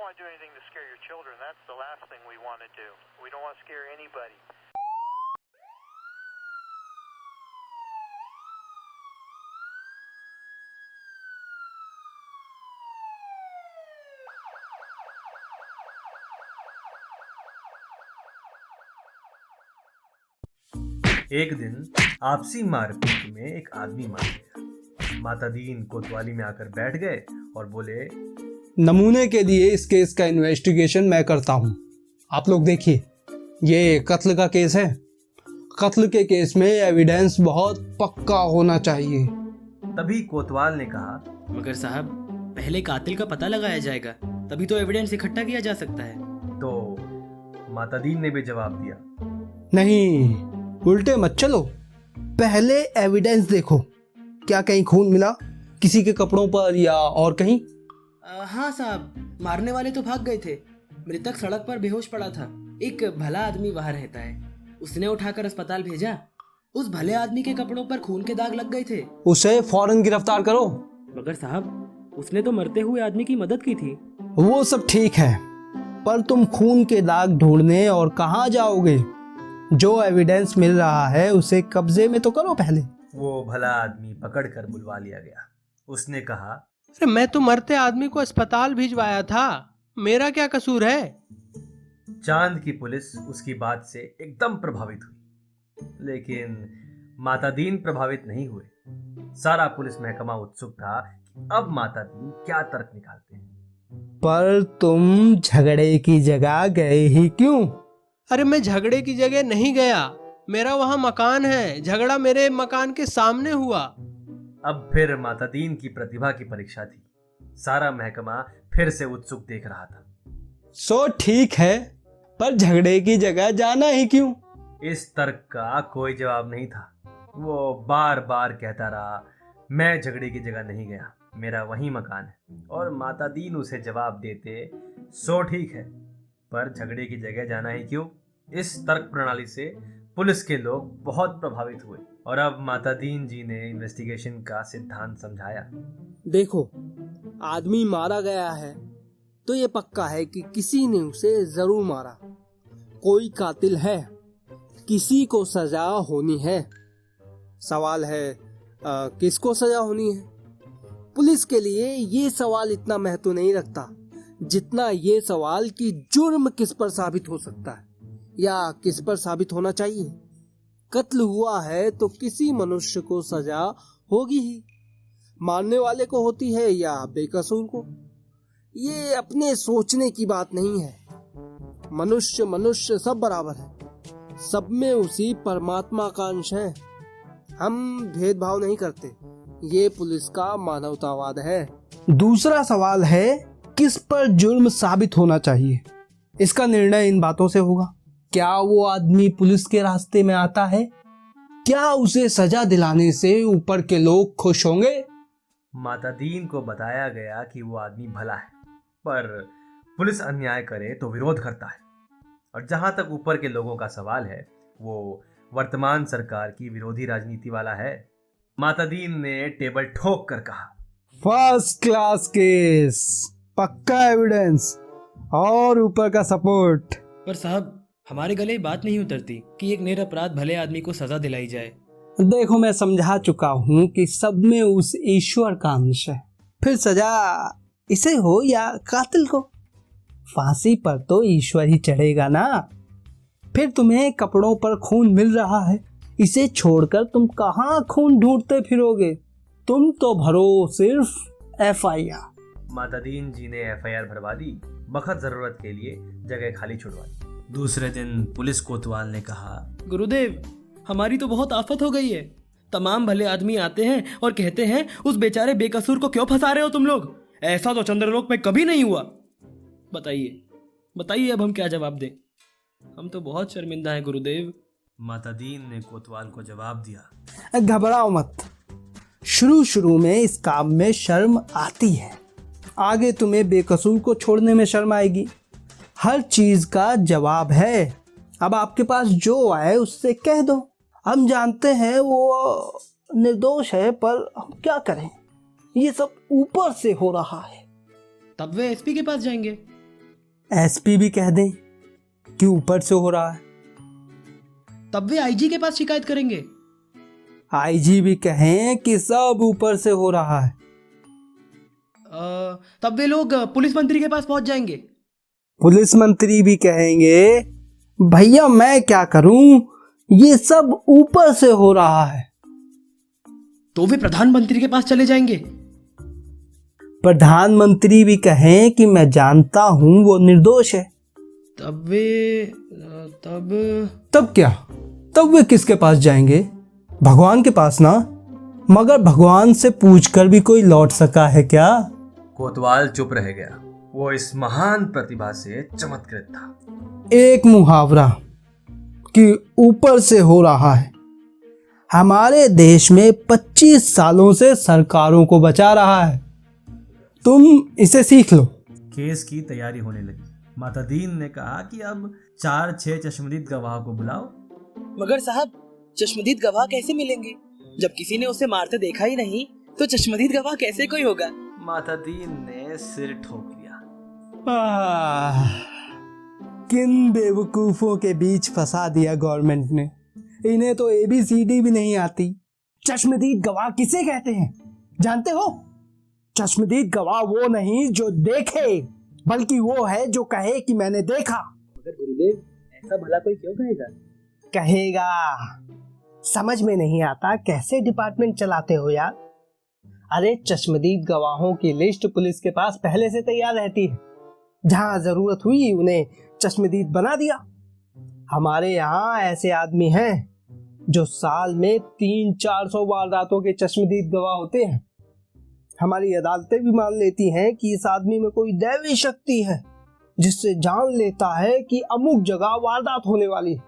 want to do anything to scare your children. That's the last thing we want to do. We don't want to scare anybody. एक दिन आपसी मारपीट में एक आदमी मार गया। माता दीन कोतवाली में आकर बैठ गए और बोले, नमूने के लिए इस केस का इन्वेस्टिगेशन मैं करता हूँ। आप लोग देखिए, ये कत्ल का केस है। कत्ल के केस में एविडेंस बहुत पक्का होना चाहिए। तभी कोतवाल ने कहा, मगर साहब, पहले कातिल का पता लगाया जाएगा, तभी तो एविडेंस इकट्ठा किया जा सकता है। तो माता दीन ने भी जवाब दिया, नहीं, उल्टे मत चलो, पहले एविडेंस देखो। क्या कहीं खून मिला किसी के कपड़ों पर या और कहीं? हाँ साहब, मारने वाले तो भाग गए थे। मृतक सड़क पर बेहोश पड़ा था। एक भला आदमी वहाँ रहता है, उसने उठाकर अस्पताल भेजा। उस भले आदमी के कपड़ों पर खून के दाग लग गए थे। उसे फौरन गिरफ्तार करो। मगर साहब, उसने तो मरते हुए आदमी की मदद की थी। वो सब ठीक है, पर तुम खून के दाग ढूंढने और कहाँ जाओगे? जो एविडेंस मिल रहा है उसे कब्जे में तो करो पहले। वो भला आदमी पकड़कर बुलवा लिया गया। उसने कहा, अरे मैं तो मरते आदमी को अस्पताल भिजवाया था, मेरा क्या कसूर है? चांद की पुलिस उसकी बात से एकदम प्रभावित हुई, लेकिन माता दीन प्रभावित नहीं हुए। सारा पुलिस महकमा उत्सुक था कि अब माता दीन क्या तर्क निकालते हैं। पर तुम झगड़े की जगह गए ही क्यों? अरे मैं झगड़े की जगह नहीं गया, मेरा वहाँ मकान है, झगड़ा मेरे मकान के सामने हुआ। अब फिर माता दीन की प्रतिभा की परीक्षा थी। सारा महकमा फिर से उत्सुक देख रहा था। सो ठीक है, पर झगड़े की जगह जाना ही क्यों? इस तर्क का कोई जवाब नहीं था। वो बार बार कहता रहा, मैं झगड़े की जगह नहीं गया, मेरा वही मकान है। और माता दीन उसे जवाब देते, सो ठीक है, पर झगड़े की जगह जाना ही क्यों? इस तर्क प्रणाली से पुलिस के लोग बहुत प्रभावित हुए और अब माता दीन जी ने इन्वेस्टिगेशन का सिद्धांत समझाया। देखो, आदमी मारा गया है तो ये पक्का है कि किसी ने उसे जरूर मारा। कोई कातिल है, किसी को सजा होनी है। सवाल है किसको सजा होनी है? पुलिस के लिए ये सवाल इतना महत्व नहीं रखता जितना ये सवाल कि जुर्म किस पर साबित हो सकता है या किस पर साबित होना चाहिए। कत्ल हुआ है तो किसी मनुष्य को सजा होगी ही, मारने वाले को होती है या बेकसूर को। ये अपने सोचने की बात नहीं है। मनुष्य सब बराबर है, सब में उसी परमात्मा का अंश है। हम भेदभाव नहीं करते, ये पुलिस का मानवतावाद है। दूसरा सवाल है, किस पर जुर्म साबित होना चाहिए? इसका निर्णय इन बातों से होगा। क्या वो आदमी पुलिस के रास्ते में आता है? क्या उसे सजा दिलाने से ऊपर के लोग खुश होंगे? माता दीन को बताया गया कि वो आदमी भला है, पर पुलिस अन्याय करे तो विरोध करता है। और जहां तक ऊपर के लोगों का सवाल है, वो वर्तमान सरकार की विरोधी राजनीति वाला है। माता दीन ने टेबल ठोक कर कहा, फर्स्ट क्लास केस, पक्का एविडेंस और ऊपर का सपोर्ट। पर साहब, हमारे गले बात नहीं उतरती कि एक निरपराध भले आदमी को सजा दिलाई जाए। देखो, मैं समझा चुका हूँ कि सब में उस ईश्वर का अंश है। फिर सजा इसे हो या कातिल को, फांसी पर तो ईश्वर ही चढ़ेगा ना। फिर तुम्हें कपड़ों पर खून मिल रहा है, इसे छोड़कर तुम कहाँ खून ढूंढते फिरोगे? तुम तो भरो सिर्फ FIR। माता दीन जी ने FIR भरवा दी, बखत जरूरत के लिए जगह खाली छुड़वा दी। दूसरे दिन पुलिस कोतवाल ने कहा, गुरुदेव, हमारी तो बहुत आफत हो गई है। तमाम भले आदमी आते हैं और कहते हैं, उस बेचारे बेकसूर को क्यों फंसा रहे हो तुम लोग? ऐसा तो चंद्रलोक में कभी नहीं हुआ। बताइए अब हम क्या जवाब दें? हम तो बहुत शर्मिंदा हैं गुरुदेव। माता दीन ने कोतवाल को जवाब दिया, घबराओ मत, शुरू में इस काम में शर्म आती है, आगे तुम्हें बेकसूर को छोड़ने में शर्म आएगी। हर चीज का जवाब है। अब आपके पास जो आए उससे कह दो। हम जानते हैं वो निर्दोष है, पर हम क्या करें, ये सब ऊपर से हो रहा है। तब वे SP के पास जाएंगे। एसपी भी कह दें कि ऊपर से हो रहा है, तब वे आईजी के पास शिकायत करेंगे। आईजी भी कहें कि सब ऊपर से हो रहा है, तब वे लोग पुलिस मंत्री के पास पहुंच जाएंगे। पुलिस मंत्री भी कहेंगे भैया मैं क्या करूं, ये सब ऊपर से हो रहा है। तो वे प्रधानमंत्री के पास चले जाएंगे। प्रधानमंत्री भी कहें कि मैं जानता हूं वो निर्दोष है। तब वे तब क्या? तब वे किसके पास जाएंगे? भगवान के पास ना। मगर भगवान से पूछकर भी कोई लौट सका है क्या? कोतवाल चुप रह गया। वो इस महान प्रतिभा से चमत्कृत था। एक मुहावरा कि ऊपर से हो रहा है हमारे देश में 25 सालों से सरकारों को बचा रहा है। तुम इसे सीख लो। केस की तैयारी होने लगी। मातादीन ने कहा कि अब 4-6 चश्मदीद गवाह को बुलाओ। मगर साहब, चश्मदीद गवाह कैसे मिलेंगे? जब किसी ने उसे मारते देखा ही नहीं तो चश्मदीद गवाह कैसे कोई होगा? मातादीन ने सिर ठोक लिया। किन बेवकूफों के बीच फंसा दिया गवर्नमेंट ने। इन्हें तो ABCD भी नहीं आती। चश्मदीद गवाह किसे कहते हैं जानते हो? चश्मदीद गवाह वो नहीं जो देखे, बल्कि वो है जो कहे कि मैंने देखा। मगर गुरुदेव, ऐसा भला कोई क्यों कहेगा? कहेगा। समझ में नहीं आता कैसे डिपार्टमेंट चलाते हो यार। अरे चश्मदीद गवाहों की लिस्ट पुलिस के पास पहले से तैयार रहती है। जहां जरूरत हुई उन्हें चश्मदीद बना दिया। हमारे यहाँ ऐसे आदमी हैं जो साल में 300-400 वारदातों के चश्मदीद गवाह होते हैं। हमारी अदालतें भी मान लेती हैं कि इस आदमी में कोई दैवी शक्ति है जिससे जान लेता है कि अमुक जगह वारदात होने वाली है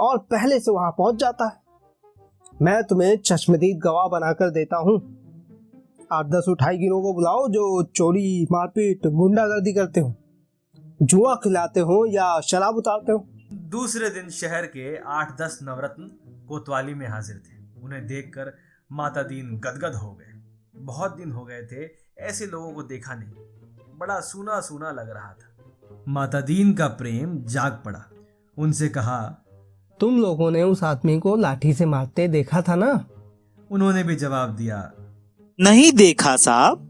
और पहले से वहां पहुंच जाता है। मैं तुम्हें चश्मदीद गवाह बनाकर देता हूं। 8-10 उठाई गिरोह को बुलाओ जो चोरी, मारपीट, गुंडागर्दी करते हो, जुआ खिलाते हो या शराब उतारते हो। दूसरे दिन शहर के 8-10 नवरत्न कोतवाली में हाजिर थे। उन्हें देखकर मातादीन गदगद हो गए। बहुत दिन हो गए थे ऐसे लोगों को देखा नहीं। बड़ा सूना सूना लग रहा था। मातादीन का प्रेम जाग पड़ा। उनसे कहा, तुम लोगों ने उस आदमी को लाठी से मारते देखा था ना? उन्होंने भी जवाब दिया, नहीं देखा साहब,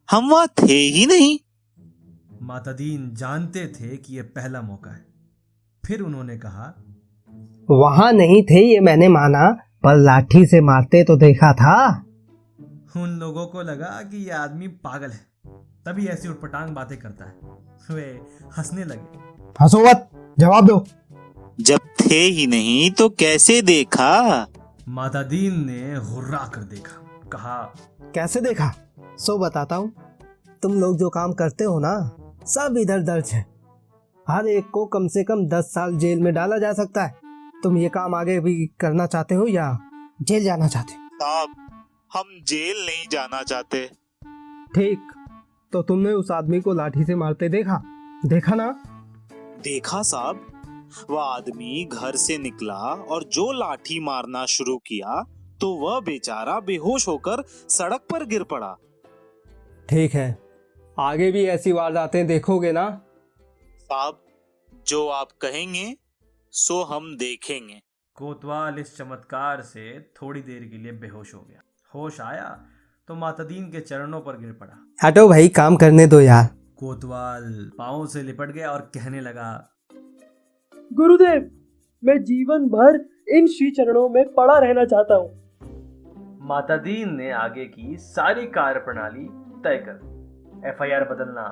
हम वहां थे ही नहीं। मातादीन जानते थे कि यह पहला मौका है। फिर उन्होंने कहा, वहां नहीं थे ये मैंने माना, पर लाठी से मारते तो देखा था। उन लोगों को लगा कि यह आदमी पागल है, तभी ऐसी उटपटांग बातें करता है। वे हंसने लगे। हंसो मत, जवाब दो। जब थे ही नहीं तो कैसे देखा? मातादीन ने हुर्रा कर देखा। कहा, कैसे देखा? सो बताता हूँ। तुम लोग जो काम करते हो ना, सब इधर दर्ज है। हर एक को कम से कम 10 साल जेल में डाला जा सकता है। तुम ये काम आगे भी करना चाहते हो या जेल जाना चाहते हो? साहब, हम जेल नहीं जाना चाहते। ठीक, तो तुमने उस आदमी को लाठी से मारते देखा ना? देखा साहब, वह आदमी घर से निकला और जो लाठी मारना शुरू किया तो वह बेचारा बेहोश होकर सड़क पर गिर पड़ा। ठीक है, आगे भी ऐसी वारदातें देखोगे ना? साहब, जो आप कहेंगे सो हम देखेंगे। कोतवाल इस चमत्कार से थोड़ी देर के लिए बेहोश हो गया। होश आया तो मातादीन के चरणों पर गिर पड़ा। हटो भाई, काम करने दो यार। कोतवाल पांव से लिपट गया और कहने लगा, गुरुदेव, मैं जीवन भर इन श्री चरणों में पड़ा रहना चाहता हूँ। मातादीन ने आगे की सारी कार्यप्रणाली तय कर दी। FIR बदलना,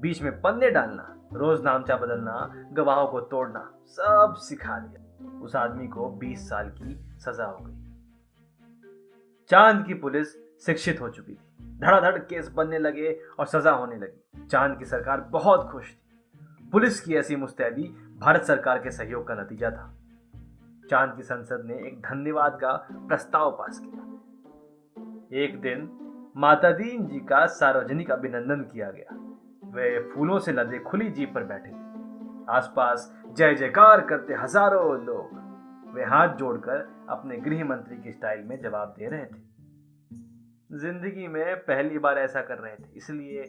बीच में पन्ने डालना, रोज नामचा बदलना, गवाहों को तोड़ना, सब सिखा दिया। उस आदमी को 20 साल की सजा हो गई। चांद की पुलिस शिक्षित हो चुकी थी। धड़ाधड़ केस बनने लगे और सजा होने लगी। चांद की सरकार बहुत खुश थी। पुलिस की ऐसी मुस्तैदी भारत सरकार के सहयोग का नतीजा था। चांद की संसद ने एक धन्यवाद का प्रस्ताव पास किया। एक दिन मातादीन जी का सार्वजनिक अभिनंदन किया गया। वे फूलों से लदे खुली जीप पर बैठे थे। आसपास जय जयकार करते हजारों लोग। वे हाथ जोड़कर अपने गृह मंत्री की स्टाइल में जवाब दे रहे थे। जिंदगी में पहली बार ऐसा कर रहे थे, इसलिए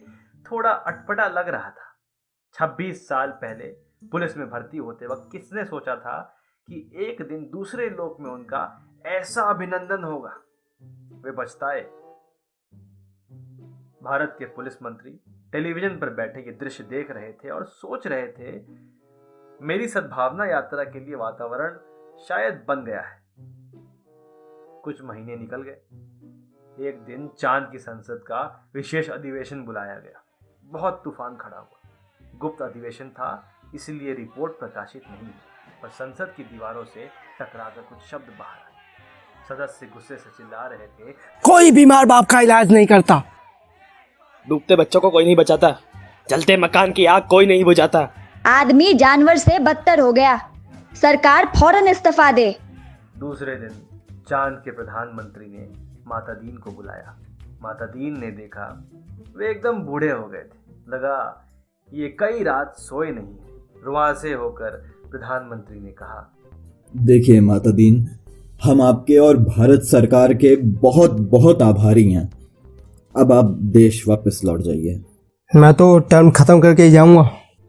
थोड़ा अटपटा लग रहा था। 26 साल पहले पुलिस में भर्ती होते वक्त किसने सोचा था कि एक दिन दूसरे लोक में उनका ऐसा अभिनंदन होगा। वे पछताए। भारत के पुलिस मंत्री टेलीविजन पर बैठे ये दृश्य देख रहे थे और सोच रहे थे, मेरी सद्भावना यात्रा के लिए वातावरण शायद बन गया है। कुछ महीने निकल गए। एक दिन चांद की संसद का विशेष अधिवेशन बुलाया गया। बहुत तूफान खड़ा हुआ। गुप्त अधिवेशन था, इसलिए रिपोर्ट प्रकाशित नहीं हुई, पर संसद की दीवारों से टकराकर कुछ शब्द बाहर आए। सदस्य गुस्से से चिल्ला रहे थे, कोई बीमार बाप का इलाज नहीं करता, डूबते बच्चों को कोई नहीं बचाता, जलते मकान की आग कोई नहीं बुझाता। आदमी जानवर से बदतर हो गया, सरकार फौरन इस्तीफा दे। दूसरे दिन चांद के प्रधानमंत्री ने माता दीन को बुलाया। माता दीन ने देखा वे एकदम बूढ़े हो गए थे। लगा ये कई रात सोए नहीं। रुआसे होकर प्रधानमंत्री ने कहा, देखिए माता दीन, हम आपके और भारत सरकार के बहुत बहुत आभारी हैं। अब आप देश वापस लौट जाइए। मैं तो टर्म खत्म करके ही जाऊंगा।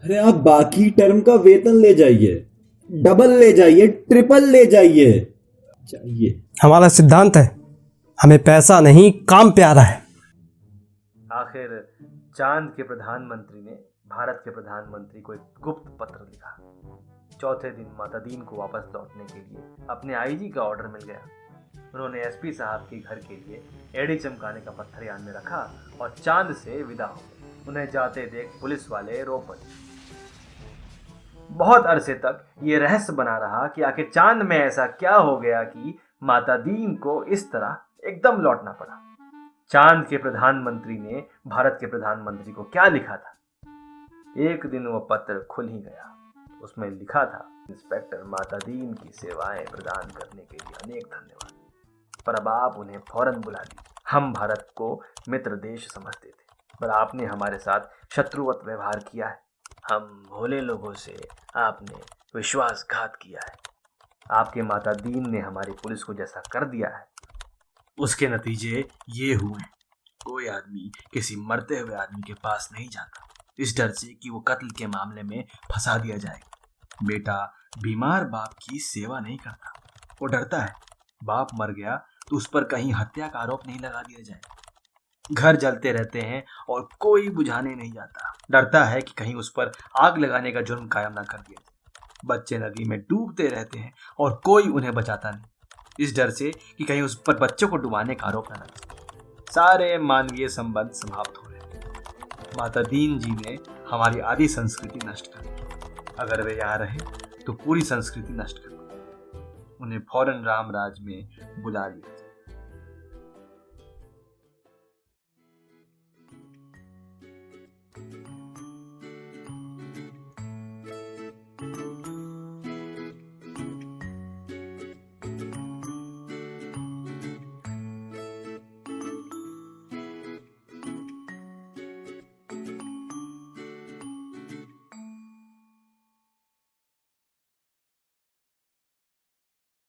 अरे आप बाकी टर्म का वेतन ले जाइए, डबल ले जाइए, ट्रिपल ले जाइए। हमारा सिद्धांत है, हमें पैसा नहीं काम प्यारा है। आखिर चांद के प्रधानमंत्री ने भारत के प्रधानमंत्री को एक गुप्त पत्र लिखा। चौथे दिन माता दीन को वापस लौटने के लिए अपने आईजी का ऑर्डर मिल गया। उन्होंने एसपी साहब के घर के लिए एड़ी चमकाने का पत्थर याद में रखा और चांद से विदा हो गए। उन्हें जाते देख पुलिस वाले रो पड़े। बहुत अरसे तक ये रहस्य बना रहा कि आखिर चांद में ऐसा क्या हो गया कि माता दीन को इस तरह एकदम लौटना पड़ा। चांद के प्रधानमंत्री ने भारत के प्रधानमंत्री को क्या लिखा था? एक दिन वो पत्र खुल ही गया। उसमें लिखा था, इंस्पेक्टर माता दीन की सेवाएं प्रदान करने के लिए अनेक धन्यवाद, पर अब आप उन्हें फौरन बुला लीजिए। हम भारत को मित्र देश समझते थे, पर आपने हमारे साथ शत्रुवत व्यवहार किया है। हम भोले लोगों से आपने विश्वासघात किया है। आपके माता दीन ने हमारी पुलिस को जैसा कर दिया है, उसके नतीजे ये हुए। कोई आदमी किसी मरते हुए आदमी के पास नहीं जाता, इस डर से कि वो कत्ल के मामले में फंसा दिया जाएगा। बेटा बीमार बाप की सेवा नहीं करता, वो डरता है बाप मर गया तो उस पर कहीं हत्या का आरोप नहीं लगा दिया जाएगा। घर जलते रहते हैं और कोई बुझाने नहीं जाता, डरता है कि कहीं उस पर आग लगाने का जुर्म कायम ना कर दिया जाए। बच्चे नदी में डूबते रहते हैं और कोई उन्हें बचाता नहीं, इस डर से कि कहीं उस पर बच्चों को डुबाने का आरोप न लगे। सारे मानवीय संबंध समाप्त हो रहे हैं। माता दीन जी ने हमारी आदि संस्कृति नष्ट कर दी। अगर वे यहाँ रहे तो पूरी संस्कृति नष्ट कर दी। उन्हें फौरन रामराज में बुला लिया।